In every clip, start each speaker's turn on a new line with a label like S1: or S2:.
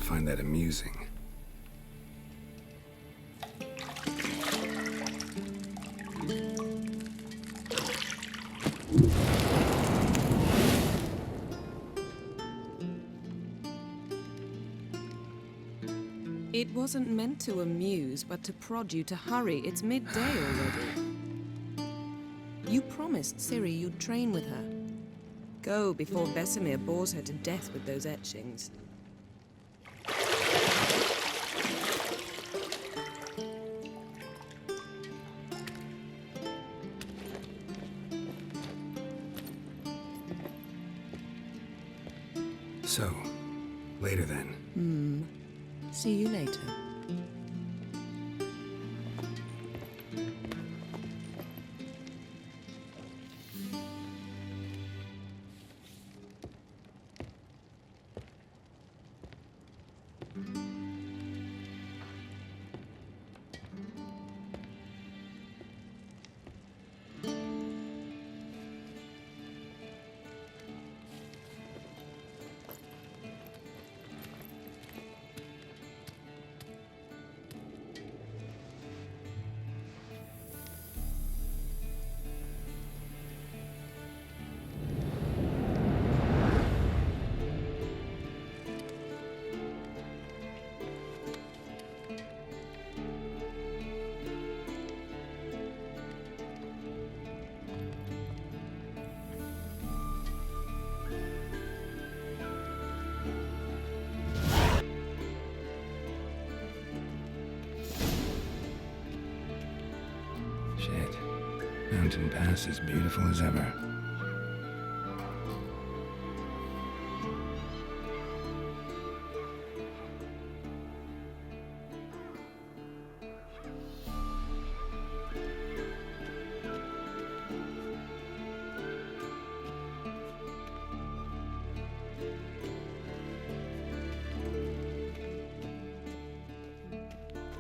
S1: find that amusing.
S2: It wasn't meant to amuse, but to prod you to hurry. It's midday already. You promised Ciri you'd train with her. Go before Vesemir bores her to death with those etchings.
S1: So, later then.
S2: See you later.
S1: Shit. Mountain Pass is beautiful as ever.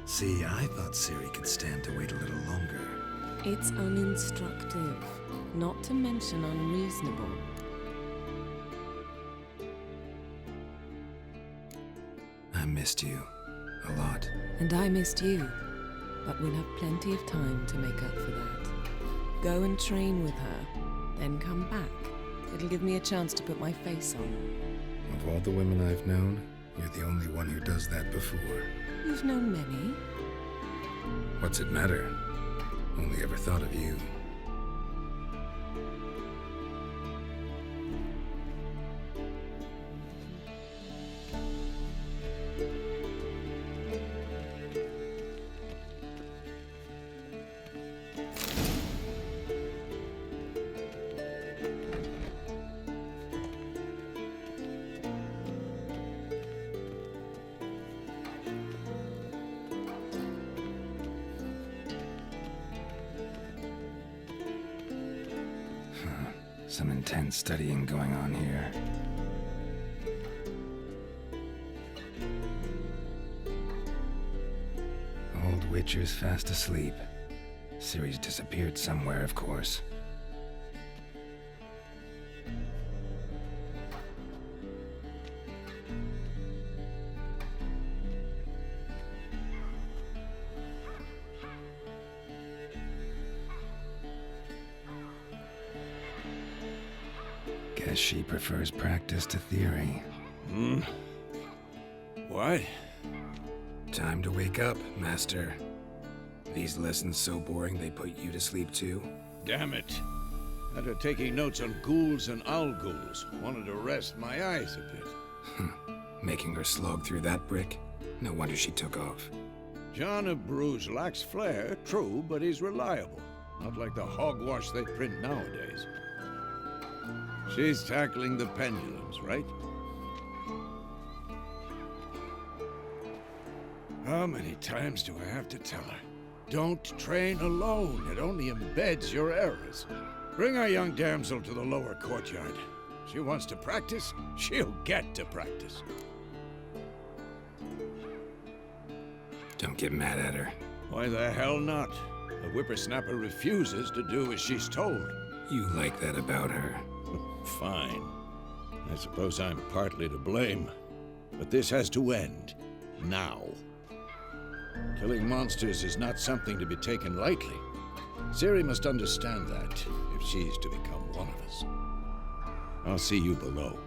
S1: See, I thought Ciri could stand to wait a little longer.
S2: It's uninstructive, not to mention unreasonable.
S1: I missed you. A lot.
S2: And I missed you. But we'll have plenty of time to make up for that. Go and train with her, then come back. It'll give me a chance to put my face on.
S1: Of all the women I've known, you're the only one who does that before.
S2: You've known many.
S1: What's it matter? Only ever thought of you. Some intense studying going on here. Old Witcher's fast asleep. Ciri's disappeared somewhere, of course. Guess she prefers practice to theory.
S3: What?
S1: Time to wake up, Master. These lessons so boring they put you to sleep too?
S3: Damn it. After taking notes on ghouls and owl ghouls, wanted to rest my eyes a bit.
S1: Making her slog through that brick? No wonder she took off.
S3: John of Bruges lacks flair, true, but he's reliable. Not like the hogwash they print nowadays. She's tackling the pendulums, right? How many times do I have to tell her? Don't train alone. It only embeds your errors. Bring our young damsel to the lower courtyard. She wants to practice, she'll get to practice.
S1: Don't get mad at her.
S3: Why the hell not? The whippersnapper refuses to do as she's told.
S1: You like that about her.
S3: Fine. I suppose I'm partly to blame. But this has to end. Now. Killing monsters is not something to be taken lightly. Ciri must understand that, if she's to become one of us. I'll see you below.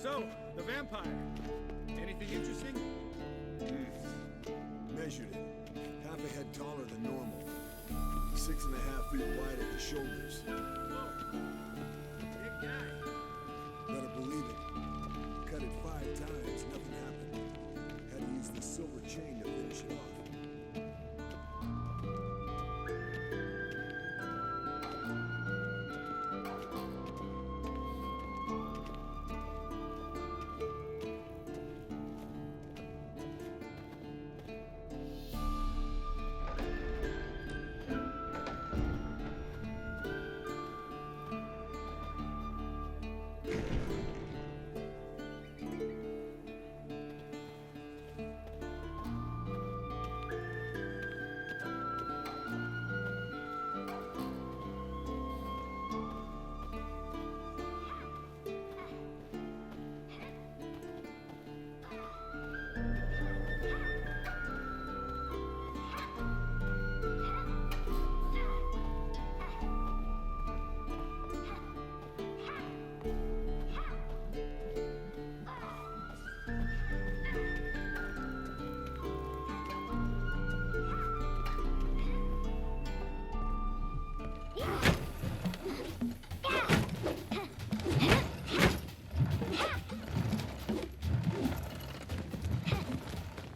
S4: So, the vampire. Anything interesting?
S5: Measured it. Half a head taller than normal. 6.5 feet wide at the shoulders.
S4: Whoa. Big guy.
S5: Better believe it. Cut it 5 times, nothing happened. Had to use the silver chain to finish it off.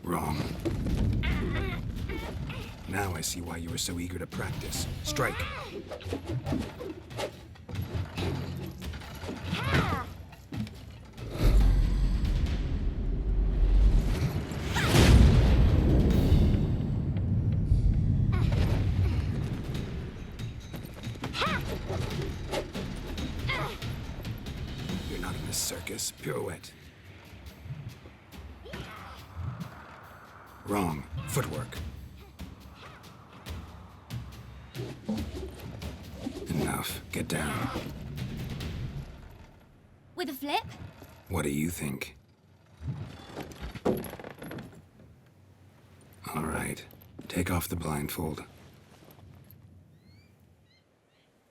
S1: Wrong. Now I see why you were so eager to practice. Strike. You're not in a circus. Pirouette. Wrong. Footwork. Enough. Get down.
S6: With a flip?
S1: What do you think? All right. Take off the blindfold.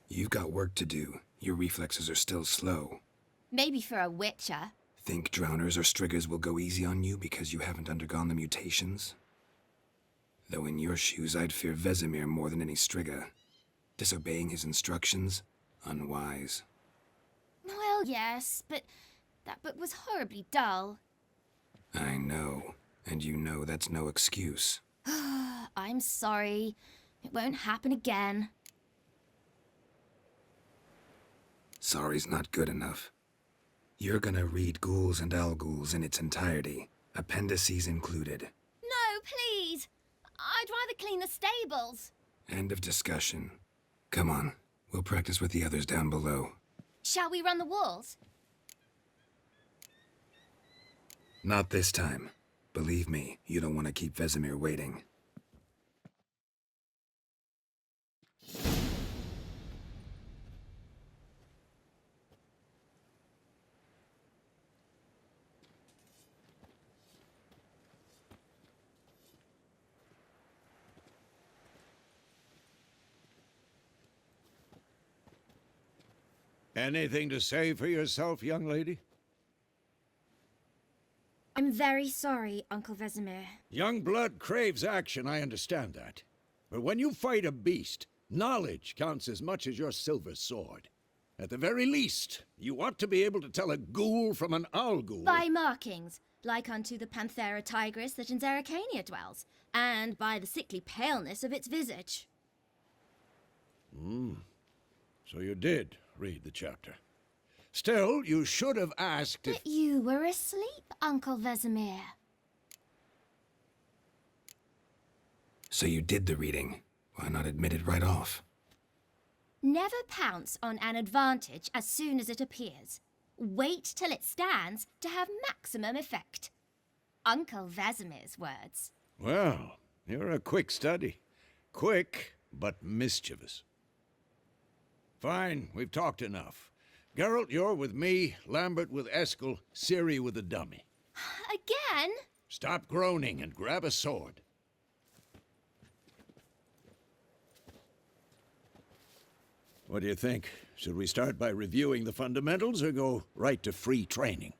S1: You've got work to do. Your reflexes are still slow.
S6: Maybe for a witcher.
S1: Think drowners or striggers will go easy on you because you haven't undergone the mutations? Though in your shoes, I'd fear Vesemir more than any strigger. Disobeying his instructions? Unwise.
S6: Well, yes, but that book was horribly dull.
S1: I know. And you know that's no excuse.
S6: I'm sorry. It won't happen again.
S1: Sorry's not good enough. You're gonna read Ghouls and Al-Ghouls in its entirety, appendices included.
S6: No, please! I'd rather clean the stables.
S1: End of discussion. Come on, we'll practice with the others down below.
S6: Shall we run the walls?
S1: Not this time. Believe me, you don't want to keep Vesemir waiting.
S3: Anything to say for yourself, young lady?
S6: I'm very sorry, Uncle Vesemir.
S3: Young blood craves action, I understand that. But when you fight a beast, knowledge counts as much as your silver sword. At the very least, you ought to be able to tell a ghoul from an owl ghoul.
S6: By markings, like unto the Panthera tigris that in Zerrikania dwells, and by the sickly paleness of its visage.
S3: So you did read the chapter. Still, you should have asked if...
S6: But you were asleep, Uncle Vesemir.
S1: So you did the reading. Why not admit it right off?
S6: Never pounce on an advantage as soon as it appears. Wait till it stands to have maximum effect. Uncle Vesemir's words.
S3: Well, you're a quick study. Quick, but mischievous. Fine, we've talked enough. Geralt, you're with me, Lambert with Eskel, Ciri with the dummy.
S6: Again?
S3: Stop groaning and grab a sword. What do you think? Should we start by reviewing the fundamentals or go right to free training?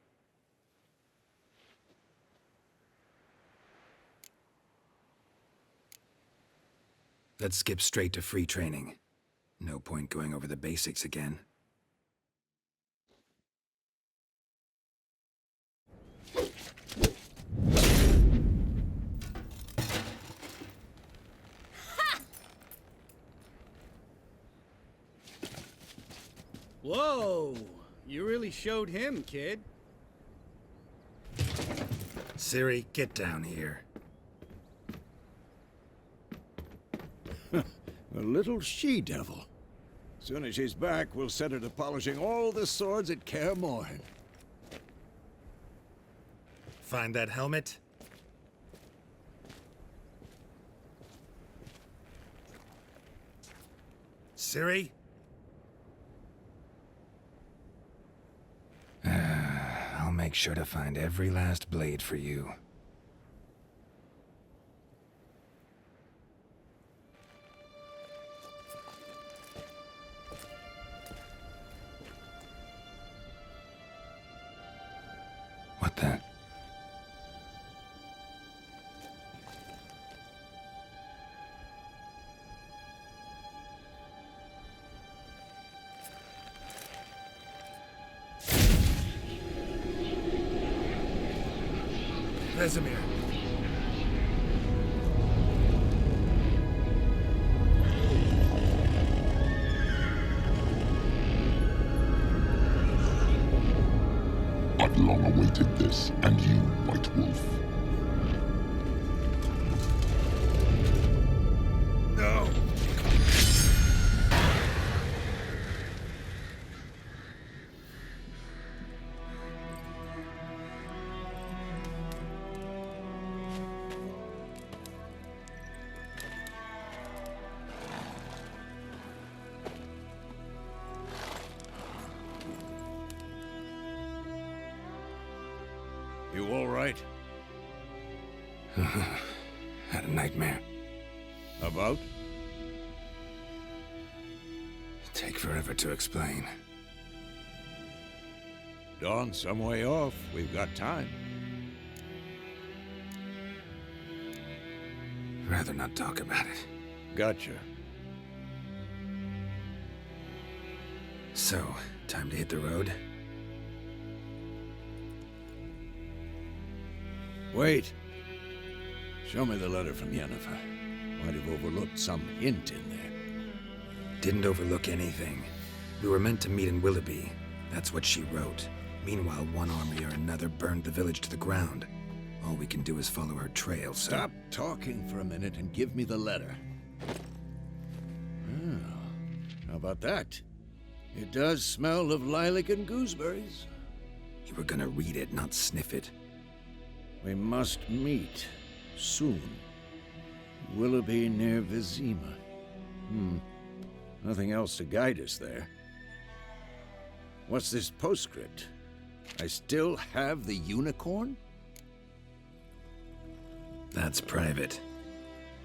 S1: Let's skip straight to free training. No point going over the basics again.
S4: Whoa! You really showed him, kid.
S1: Ciri, get down here.
S3: A little she-devil. Soon as she's back, we'll set her to polishing all the swords at Kaer Morhen.
S1: Find that helmet? Ciri? I'll make sure to find every last blade for you. What the? Vesemir.
S7: I've long awaited this, and you, White Wolf.
S1: No!
S3: You all right?
S1: Had a nightmare.
S3: About?
S1: Take forever to explain.
S3: Dawn's some way off. We've got time.
S1: Rather not talk about it.
S3: Gotcha.
S1: So, time to hit the road?
S3: Wait. Show me the letter from Yennefer. Might have overlooked some hint in there.
S1: Didn't overlook anything. We were meant to meet in Willoughby. That's what she wrote. Meanwhile, one army or another burned the village to the ground. All we can do is follow her trail, so...
S3: Stop talking for a minute and give me the letter. Oh, how about that? It does smell of lilac and gooseberries.
S1: You were gonna read it, not sniff it.
S3: We must meet. Soon. Willoughby near Vizima. Nothing else to guide us there. What's this postscript? I still have the unicorn?
S1: That's private.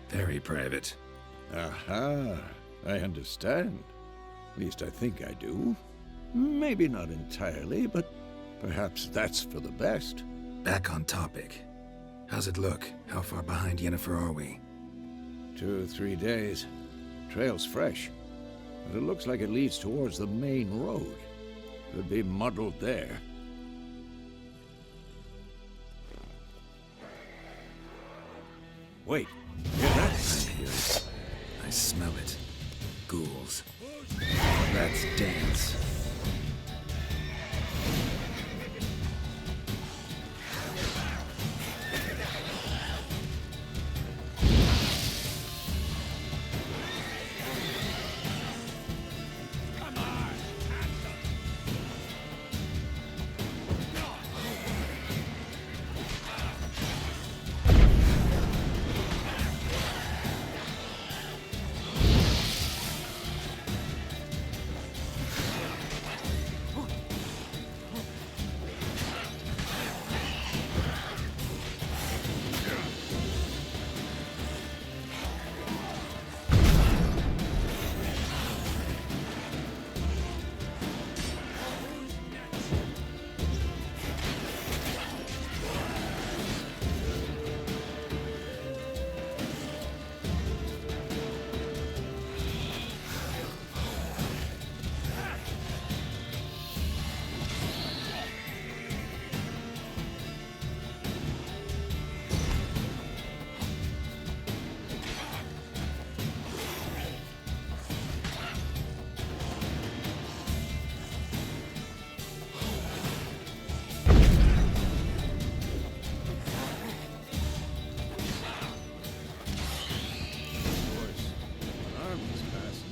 S1: Very private.
S3: Aha, I understand. At least I think I do. Maybe not entirely, but perhaps that's for the best.
S1: Back on topic. How's it look? How far behind Yennefer are we?
S3: 2 or 3 days. Trail's fresh, but it looks like it leads towards the main road. Could be muddled there. Wait, hear that?
S1: I hear it. I smell it. Ghouls. That's dance.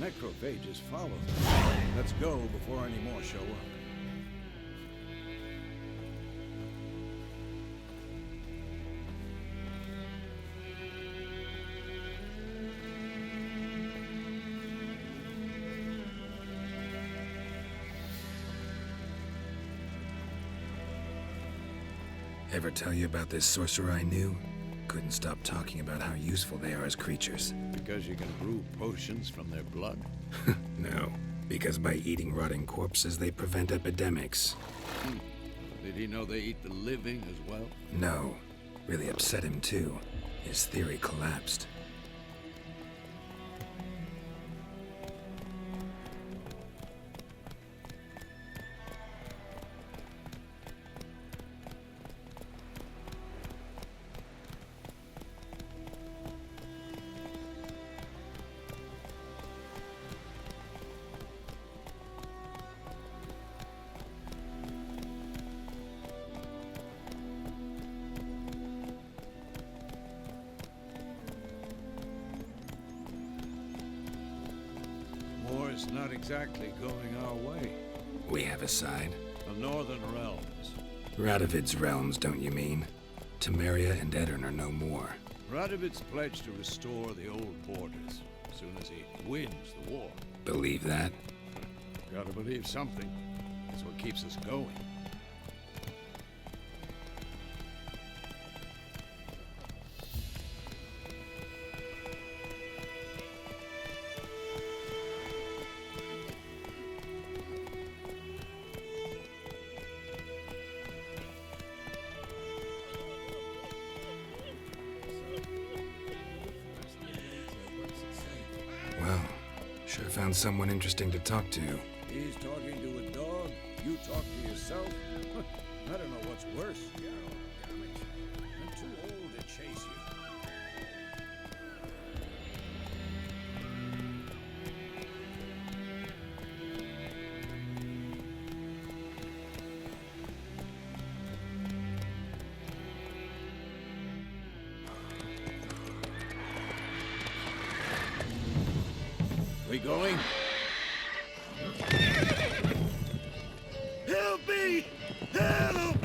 S3: Necrophages follow. Let's go before any more show up.
S1: Ever tell you about this sorcerer I knew? Couldn't stop talking about how useful they are as creatures.
S3: Because you can brew potions from their blood?
S1: No, because by eating rotting corpses, they prevent epidemics.
S3: Did he know they eat the living as well?
S1: No. Really upset him, too. His theory collapsed.
S3: War's not exactly going our way.
S1: We have a side.
S3: The Northern Realms.
S1: Radovid's realms, don't you mean? Temeria and Edirn are no more.
S3: Radovid's pledged to restore the old borders as soon as he wins the war.
S1: Believe that?
S3: Gotta believe something. That's what keeps us going.
S1: Well, sure found someone interesting to talk to.
S3: He's talking to a dog. You talk to yourself. I don't know what's worse. Damn it. I'm too old to chase you. We going? Help me! Help!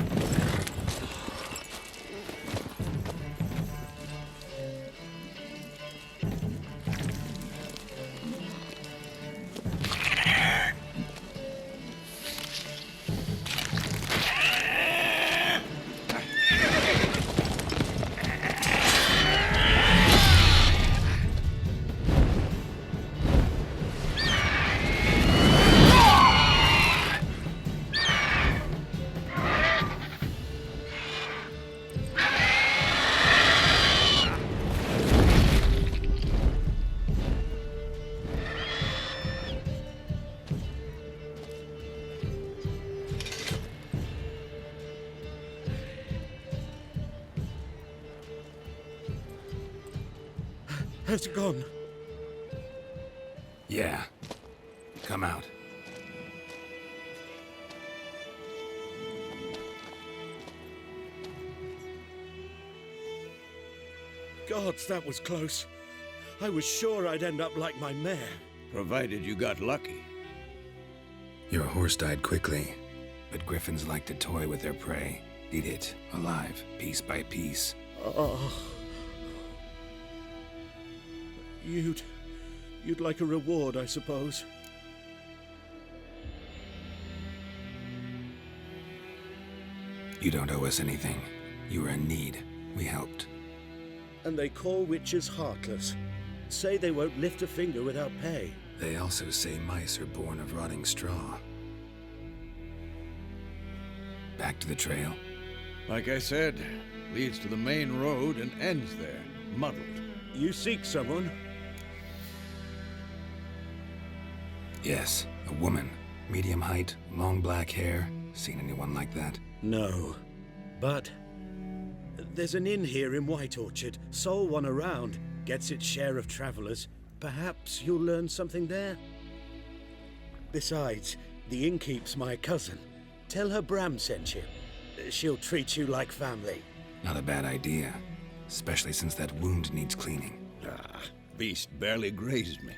S8: has gone.
S1: Yeah. Come out.
S8: Gods, that was close. I was sure I'd end up like my mare.
S3: Provided you got lucky.
S1: Your horse died quickly, but griffins like to toy with their prey. Eat it, alive, piece by piece.
S8: Oh. You'd like a reward, I suppose.
S1: You don't owe us anything. You were in need. We helped.
S8: And they call witches heartless. Say they won't lift a finger without pay.
S1: They also say mice are born of rotting straw. Back to the trail.
S3: Like I said, leads to the main road and ends there, muddled.
S8: You seek someone?
S1: Yes, a woman. Medium height, long black hair. Seen anyone like that?
S8: No. But there's an inn here in White Orchard. Sole one around. Gets its share of travelers. Perhaps you'll learn something there? Besides, the innkeep's my cousin. Tell her Bram sent you. She'll treat you like family.
S1: Not a bad idea. Especially since that wound needs cleaning.
S3: Ah, beast barely grazed me.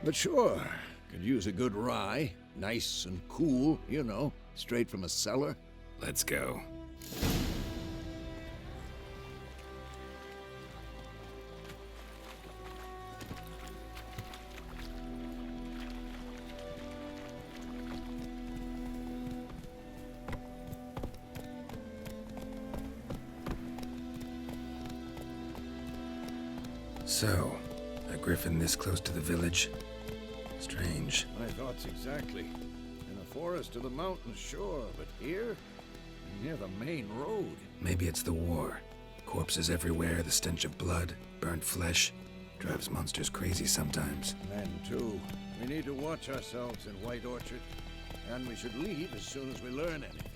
S3: But sure, could use a good rye. Nice and cool, you know, straight from a cellar.
S1: Let's go. So, a griffin this close to the village? Strange.
S3: My thoughts exactly. In a forest to the mountains, sure, but here? Near the main road.
S1: Maybe it's the war. Corpses everywhere, the stench of blood, burnt flesh. Drives monsters crazy sometimes.
S3: Men, too. We need to watch ourselves in White Orchard. And we should leave as soon as we learn anything.